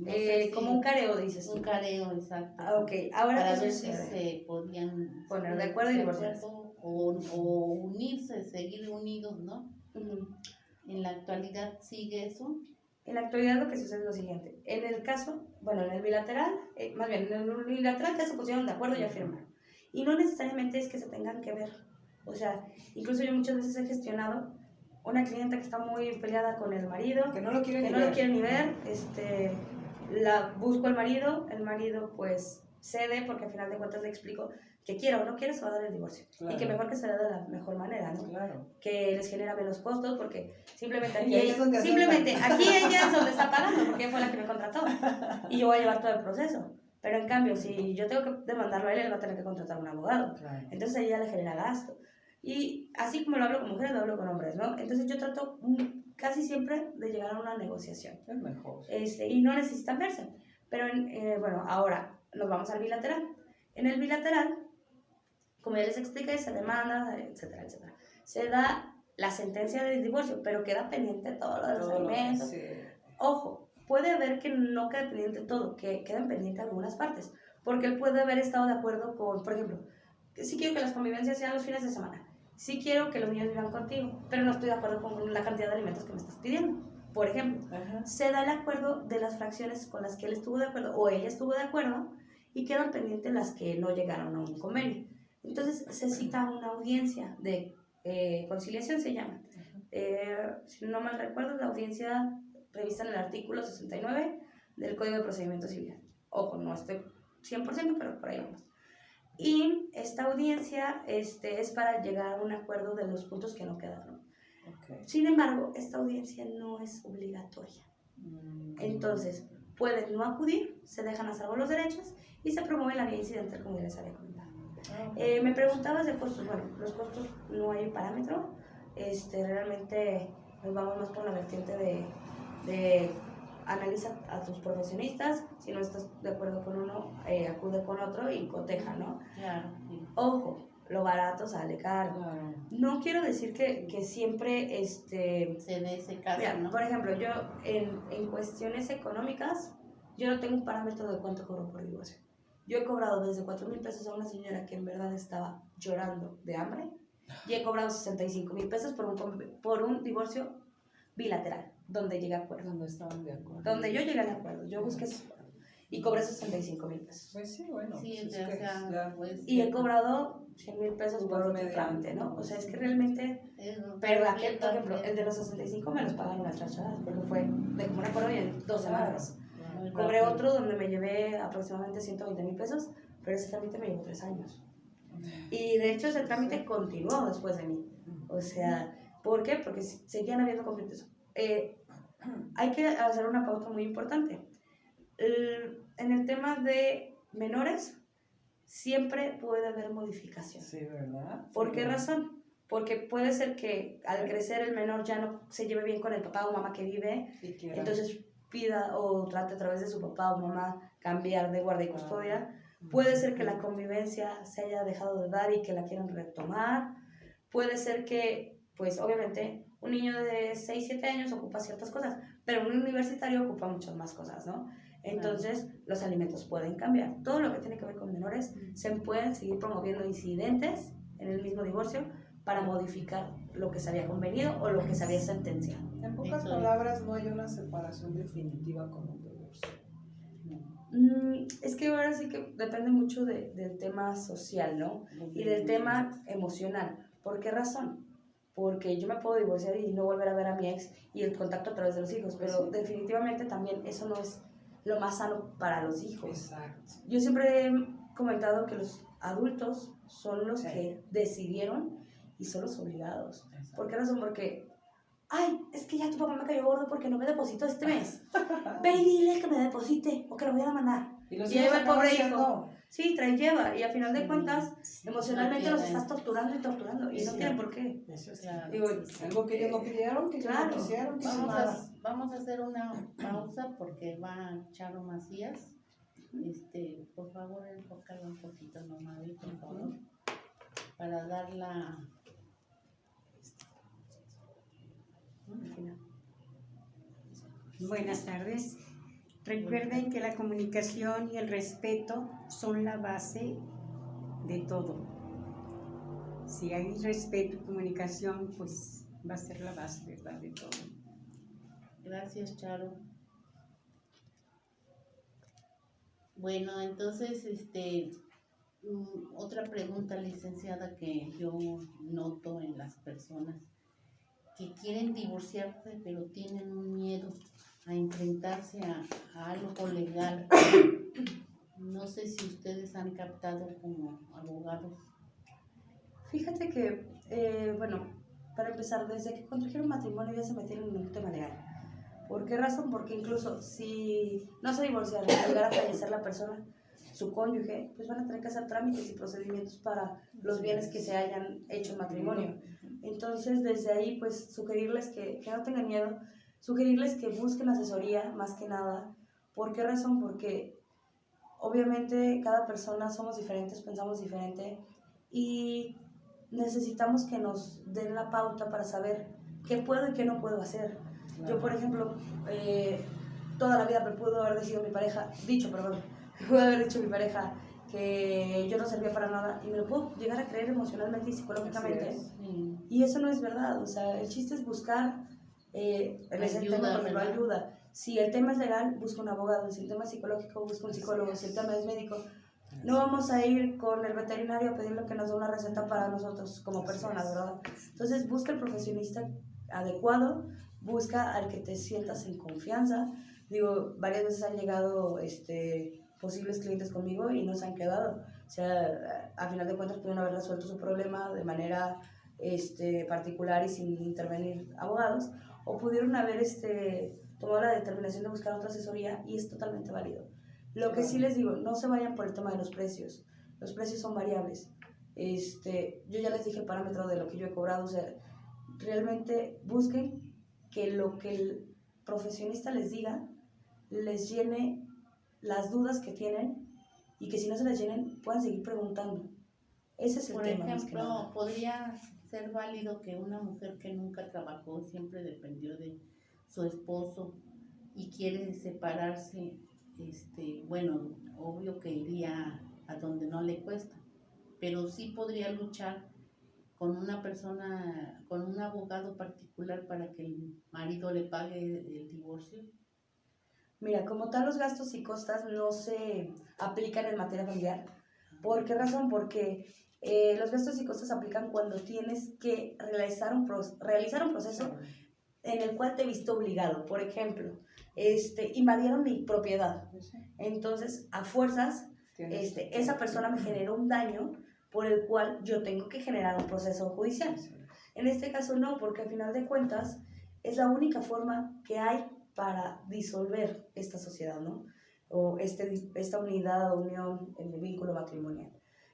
no sé Como si- un careo, dices tú. un careo, exacto. Ok, ahora Para ¿qué ver si sucede? se podían Poner de acuerdo y divorciarse. o unirse, seguir unidos, ¿no? Ujú. En la actualidad sigue eso. En la actualidad lo que sucede es lo siguiente. En el caso, bueno, en el bilateral, más bien, en el unilateral ya se pusieron de acuerdo y ya firmaron. Y no necesariamente es que se tengan que ver. O sea, incluso yo muchas veces he gestionado una clienta que está muy peleada con el marido, Que no lo quieren que ni no ver. lo quiere ni ver, busco al marido, el marido pues cede porque al final de cuentas le explico que quiera o no quiera se va a dar el divorcio. Claro. Y que mejor que se dé de la mejor manera, ¿no? Claro. Que les genera menos costos porque simplemente aquí, Y ahí es donde aquí ella es donde está pagando porque ella fue la que me contrató y yo voy a llevar todo el proceso. Pero en cambio, si yo tengo que demandarlo a él va a tener que contratar a un abogado. Claro. Entonces a ella le genera gasto. Y así como lo hablo con mujeres, lo hablo con hombres, ¿no? Entonces yo trato casi siempre de llegar a una negociación. Es mejor. Y no necesitan verse. Pero bueno, ahora nos vamos al bilateral. En el bilateral, como ya les expliqué, se demanda, etcétera, etcétera. Se da la sentencia de divorcio, pero queda pendiente todo lo de los alimentos. Sí. Ojo, puede haber que no quede pendiente todo, que queden pendientes algunas partes, porque él puede haber estado de acuerdo con, por ejemplo, que sí quiero que las convivencias sean los fines de semana, sí quiero que los niños vivan contigo, pero no estoy de acuerdo con la cantidad de alimentos que me estás pidiendo. Por ejemplo, se da el acuerdo de las fracciones con las que él estuvo de acuerdo o ella estuvo de acuerdo y quedan pendientes las que no llegaron a un convenio. Entonces se cita una audiencia de conciliación, se llama. Si no mal recuerdo, la audiencia prevista en el artículo 69 del Código de Procedimiento Civil. Ojo, no estoy 100%, pero por ahí vamos. Y esta audiencia es para llegar a un acuerdo de los puntos que no quedaron. Okay. Sin embargo, esta audiencia no es obligatoria. Entonces, pueden no acudir, se dejan a salvo los derechos y se promueve la vía incidental, como ya les había comentado. Me preguntabas de costos. Bueno, los costos no hay parámetro. Realmente nos vamos más por la vertiente de analiza a tus profesionistas, si no estás de acuerdo con uno, acude con otro y coteja, ¿no? Claro, sí. Ojo, lo barato sale caro. Claro. No quiero decir que siempre, Se dé ese caso, mira, ¿no? por ejemplo, yo en cuestiones económicas, yo no tengo un parámetro de cuánto cobro por divorcio. Yo he cobrado desde 4,000 pesos a una señora que en verdad estaba llorando de hambre y he cobrado 65,000 pesos por un divorcio bilateral, donde llegué a acuerdo. Cuando estaban de acuerdo. Donde yo llegué al acuerdo, yo busqué ese acuerdo y cobré 65,000 pesos. Pues sí, bueno. Sí, pues o sea, es que ya pues, Y he cobrado 100,000 pesos por otro Media. trámite, ¿no? O sea, es que realmente, pero aquel, por ejemplo, el de los 65 me los pagaron las chachadas, porque fue de común acuerdo y en 2 semanas. muy Cobré rápido. otro donde me llevé aproximadamente 120,000 pesos, pero ese trámite me llevó 3 años. Y de hecho ese trámite continuó después de mí. O sea, ¿por qué? Porque seguían habiendo conflictos. Hay que hacer una pauta muy importante. En el tema de menores, siempre puede haber modificación. Sí, ¿verdad? ¿Por qué razón? Porque puede ser que al crecer el menor ya no se lleve bien con el papá o mamá que vive, Y quiera- entonces pida o trate a través de su papá o mamá cambiar de guardia y custodia. Puede ser que la convivencia se haya dejado de dar y que la quieran retomar. Puede ser que, pues obviamente, un niño de 6, 7 años ocupa ciertas cosas, pero un universitario ocupa muchas más cosas, ¿no? Entonces, los alimentos pueden cambiar. Todo lo que tiene que ver con menores, se pueden seguir promoviendo incidentes en el mismo divorcio para modificar lo que se había convenido o lo que se había sentenciado. En pocas Eso es. palabras, no hay una separación definitiva con un divorcio. Es que ahora sí que depende mucho del tema social, ¿no? Y del tema emocional. ¿Por qué razón? Porque yo me puedo divorciar y no volver a ver a mi ex y el contacto a través de los hijos, pero definitivamente también eso no es lo más sano para los hijos. Exacto. Yo siempre he comentado que los adultos son los Sí. que decidieron y son los obligados. ¿Por qué razón? Porque, ay, es que ya tu papá me cayó gordo porque no me depositó este mes. Ve y dile que me deposite o que lo voy a mandar. Y los Y ahí hijos va el acaban pobre siendo- hijo. Sí, trae lleva. Y a final de Sí. cuentas, emocionalmente los quieren. estás torturando y torturando. Y no Sí. tienen por qué. Eso es Claro. Digo, algo que ellos no pidieron, que ellos Claro. no quisieron, que Vamos nada. vamos a hacer una pausa porque va Charo Macías. Por favor, enfócalo un poquito nomás, por favor, para dar la... Buenas tardes. Recuerden que la comunicación y el respeto son la base de todo. Si hay respeto y comunicación, pues va a ser la base, ¿verdad?, de todo. Gracias, Charo. Bueno, entonces, otra pregunta, licenciada, que yo noto en las personas que quieren divorciarse, pero tienen un miedo a enfrentarse a algo legal. No sé si ustedes han captado como abogados. Fíjate que, bueno, para empezar, desde que contrajeron matrimonio ya se metieron en un tema legal. ¿Por qué razón? Porque incluso si no se divorciaron y llegara a fallecer la persona, su cónyuge, pues van a tener que hacer trámites y procedimientos para los bienes que se hayan hecho en matrimonio. Entonces, desde ahí, pues sugerirles que no tengan miedo, sugerirles que busquen asesoría más que nada. ¿Por qué razón? Porque obviamente cada persona somos diferentes, pensamos diferente y necesitamos que nos den la pauta para saber qué puedo y qué no puedo hacer. Yo, por ejemplo, toda la vida me pudo haber dicho mi pareja que yo no servía para nada y me lo puedo llegar a creer emocionalmente y psicológicamente. Así es. Sí. Y eso no es verdad, o sea, el chiste es buscar en ese Ayuda, tema, por ejemplo, ¿verdad? ayuda. Si el tema es legal, busca un abogado, si el tema es psicológico, busca un psicólogo, si el tema es médico. No vamos a ir con el veterinario a pedirle que nos dé una receta para nosotros como Así personas, es. ¿verdad? Entonces busca el profesionista adecuado, busca al que te sientas en confianza. Digo, varias veces han llegado posibles clientes conmigo y no se han quedado. O sea, a final de cuentas pudieron haber resuelto su problema de manera particular y sin intervenir abogados, o pudieron haber tomado la determinación de buscar otra asesoría y es totalmente válido. Lo que sí les digo, no se vayan por el tema de los precios son variables. Yo ya les dije el parámetro de lo que yo he cobrado, o sea, realmente busquen que lo que el profesionista les diga les llene las dudas que tienen y que si no se las llenen puedan seguir preguntando. Ese es el Por tema más que ejemplo, nada. podría ser válido que una mujer que nunca trabajó, siempre dependió de su esposo y quiere separarse, bueno, obvio que iría a donde no le cuesta, pero sí podría luchar con una persona, con un abogado particular para que el marido le pague el divorcio. Mira, como tal los gastos y costas no se aplican en materia familiar. ¿Por qué razón? Porque los gastos y costas se aplican cuando tienes que realizar un proceso en el cual te viste obligado. Por ejemplo, invadieron mi propiedad. Entonces, a fuerzas, esa persona me generó un daño por el cual yo tengo que generar un proceso judicial. En este caso no, porque al final de cuentas es la única forma que hay para disolver esta sociedad, ¿no? O esta unidad o unión en el vínculo matrimonial.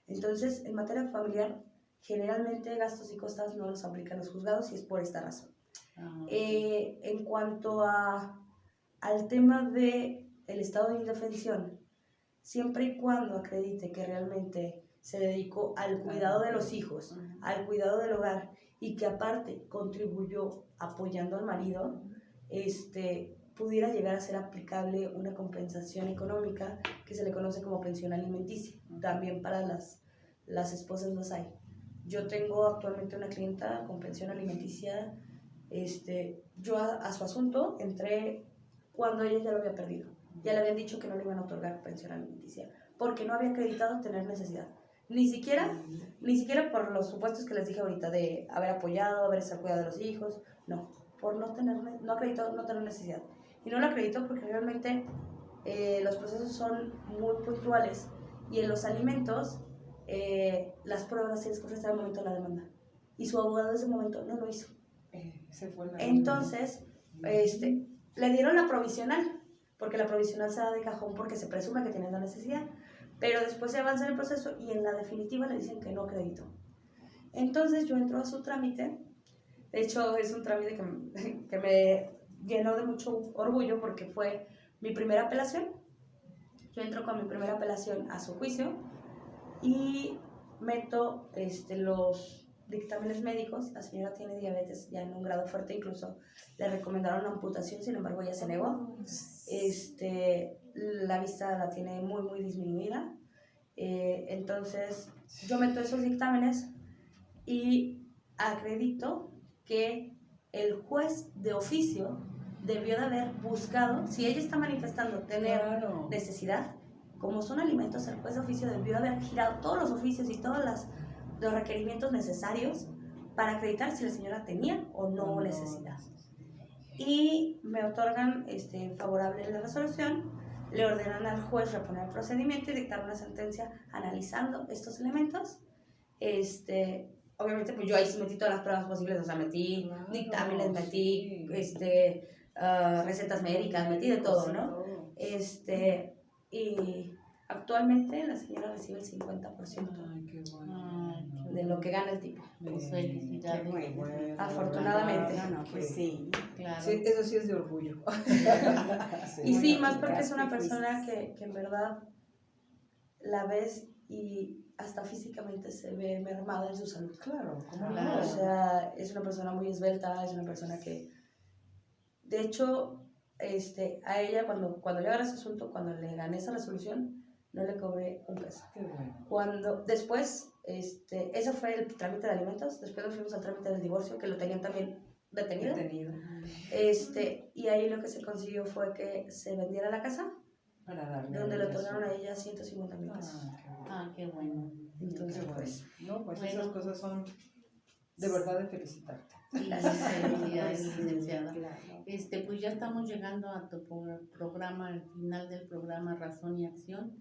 Entonces, en materia familiar, generalmente gastos y costas no los aplican los juzgados y es por esta razón. En cuanto al tema del estado de indefensión, siempre y cuando acredite que realmente se dedicó al cuidado de los hijos, al cuidado del hogar y que aparte contribuyó apoyando al marido, pudiera llegar a ser aplicable una compensación económica que se le conoce como pensión alimenticia. También para las esposas los hay. Yo tengo actualmente una clienta con pensión alimenticia. Yo a su asunto entré cuando ella ya lo había perdido. Ya le habían dicho que no le iban a otorgar pensión alimenticia porque no había acreditado tener necesidad. Ni siquiera por los supuestos que les dije ahorita de haber apoyado, haber estado cuidado de los hijos. No, por no acreditó no tener necesidad. Y no lo acreditó porque realmente los procesos son muy puntuales y en los alimentos las pruebas se les ofrecen al momento de la demanda. Y su abogado en ese momento no lo hizo. Entonces, le dieron la provisional, porque la provisional se da de cajón porque se presume que tiene la necesidad, pero después se avanza en el proceso y en la definitiva le dicen que no acreditó. Entonces yo entro a su trámite. De hecho es un trámite que me llenó de mucho orgullo porque fue mi primera apelación. Yo entro con mi primera apelación a su juicio y meto los dictámenes médicos. La señora tiene diabetes ya en un grado fuerte, incluso le recomendaron una amputación, sin embargo ella se negó. La vista la tiene muy muy disminuida. Entonces yo meto esos dictámenes y acredito que el juez de oficio debió de haber buscado, si ella está manifestando tener necesidad, como son alimentos, el juez de oficio debió haber girado todos los oficios y todos los requerimientos necesarios para acreditar si la señora tenía o no necesidad. Y me otorgan favorable la resolución, le ordenan al juez reponer el procedimiento y dictar una sentencia analizando estos elementos. Obviamente pues yo ahí sí metí todas las pruebas posibles, o sea, metí dictámenes, metí recetas médicas, metí de todo, ¿no? Y actualmente la señora recibe el 50% de lo que gana el tipo. Pues felicidades. Bueno, Afortunadamente. Pues sí. Claro. Sí, eso sí es de orgullo. Y sí, más porque es una persona que en verdad la ves y hasta físicamente se ve mermada en su salud. Claro, ¿cómo Claro. no? O sea, es una persona muy esbelta, es una persona que, de hecho, a ella cuando yo agarré ese asunto, cuando le gané esa resolución, no le cobré un peso. Qué bueno. Cuando después, eso fue el trámite de alimentos, después nos fuimos al trámite del divorcio, que lo tenían también detenido. Y ahí lo que se consiguió fue que se vendiera la casa, Para darle donde le eso. otorgaron a ella 150,000 pesos. Qué bueno. Entonces, Qué bueno. pues, No, pues Bueno. esas cosas son de verdad de felicitarte. Sí, felicidades, licenciada. Claro. Pues ya estamos llegando a tu programa, al final del programa Razón y Acción.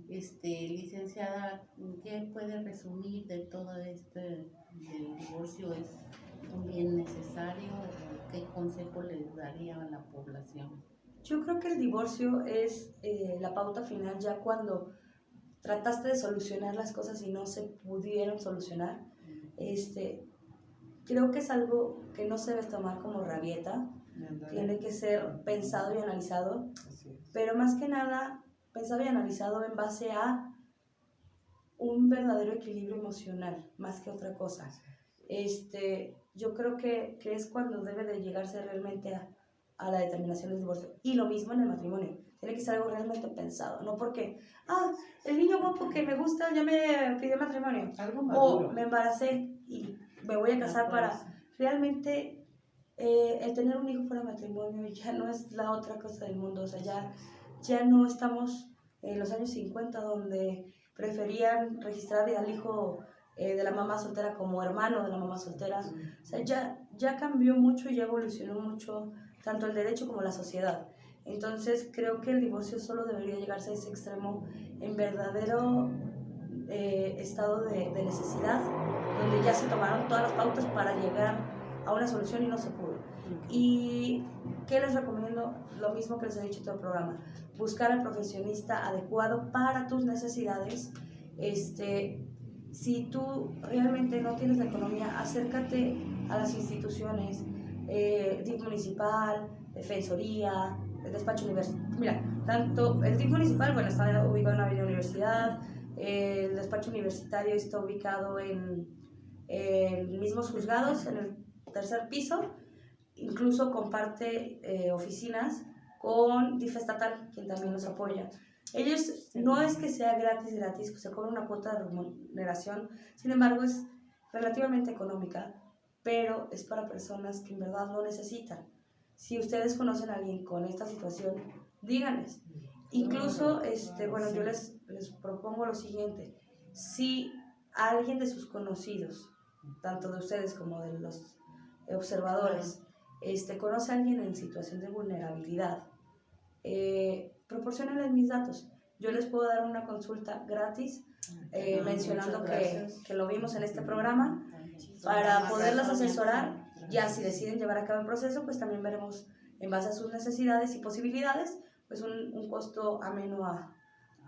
Licenciada, ¿qué puede resumir de todo del divorcio? ¿Es un bien necesario? ¿Qué consejo le daría a la población? yo creo que el divorcio es la pauta final ya cuando trataste de solucionar las cosas y no se pudieron solucionar. Creo que es algo que no se debe tomar como rabieta, tiene que ser pensado y analizado, Así es. pero más que nada pensado y analizado en base a un verdadero equilibrio emocional, más que otra cosa. Yo creo que es cuando debe de llegarse realmente a la determinación del divorcio. Y lo mismo en el matrimonio. Tiene que ser algo realmente pensado, no porque, el niño guapo que me gusta ya me pidió matrimonio. Algo O maduro. me embaracé y me voy a casar para... Realmente, el tener un hijo fuera de matrimonio ya no es la otra cosa del mundo. O sea, ya no estamos en los años 50 donde preferían registrar al hijo de la mamá soltera como hermano de la mamá soltera. O sea, ya cambió mucho y ya evolucionó mucho tanto el derecho como la sociedad. Entonces creo que el divorcio solo debería llegarse a ese extremo en verdadero estado de necesidad, donde ya se tomaron todas las pautas para llegar a una solución y no se pudo. ¿Y qué les recomiendo? Lo mismo que les he dicho en todo el programa, buscar al profesionista adecuado para tus necesidades. Si tú realmente no tienes la economía, acércate a las instituciones, DIF municipal, defensoría, el despacho universitario. Mira, tanto el DIF municipal, bueno, está ubicado en la Avenida Universidad, el despacho universitario está ubicado en mismos juzgados, en el tercer piso, incluso comparte oficinas con DIF estatal, quien también nos apoya. Ellos, no es que sea gratis, se cobra una cuota de remuneración, sin embargo es relativamente económica, pero es para personas que en verdad lo necesitan. Si ustedes conocen a alguien con esta situación, díganles. Incluso, bueno, yo les propongo lo siguiente: si alguien de sus conocidos, tanto de ustedes como de los observadores, conoce a alguien en situación de vulnerabilidad, proporciónenles mis datos. Yo les puedo dar una consulta gratis, mencionando que lo vimos en este programa, para poderlas asesorar. Ya si deciden llevar a cabo el proceso, pues también veremos en base a sus necesidades y posibilidades, pues un costo ameno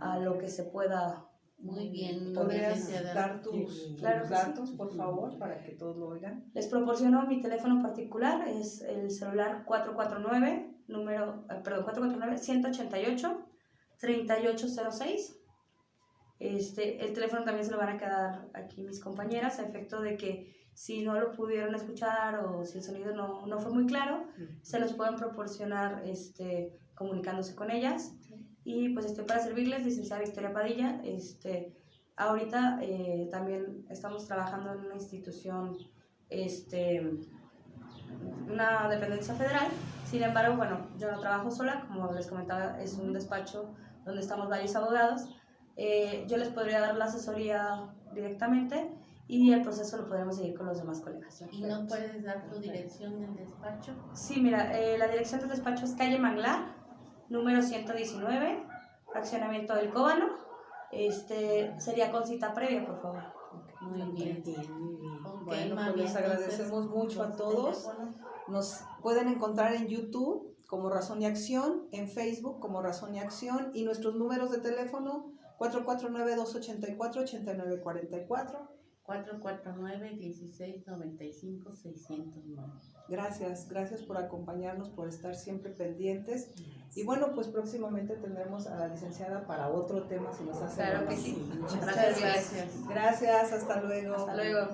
a lo que se pueda. Muy bien, ¿Podrías licenciada. dar tus Claro que datos, sí, por favor, para que todos lo oigan? Les proporciono mi teléfono particular, es el celular 449-188-3806. El teléfono también se lo van a quedar aquí mis compañeras, a efecto de que si no lo pudieron escuchar o si el sonido no fue muy claro, se los pueden proporcionar comunicándose con ellas. Y pues estoy para servirles, licenciada Victoria Padilla. Ahorita también estamos trabajando en una institución, una dependencia federal. Sin embargo, bueno, yo no trabajo sola, como les comentaba, es un despacho donde estamos varios abogados. Yo les podría dar la asesoría directamente y el proceso lo podremos seguir con los demás colegas. ¿Y no puedes dar tu dirección del despacho? Sí, mira, la dirección del despacho es calle Manglar, número 119, fraccionamiento del Cóbano. Sería con cita previa, por favor. Muy bien. Ok, Bueno, mami, pues les agradecemos entonces, mucho a los todos. teléfonos. Nos pueden encontrar en YouTube como Razón y Acción, en Facebook como Razón y Acción, y nuestros números de teléfono 449-284-8944. 449-1695-609. Gracias por acompañarnos, por estar siempre pendientes. Y bueno, pues próximamente tendremos a la licenciada para otro tema, si nos hace Claro ganas. que sí. Muchas Gracias. gracias. Gracias, hasta luego. Hasta luego.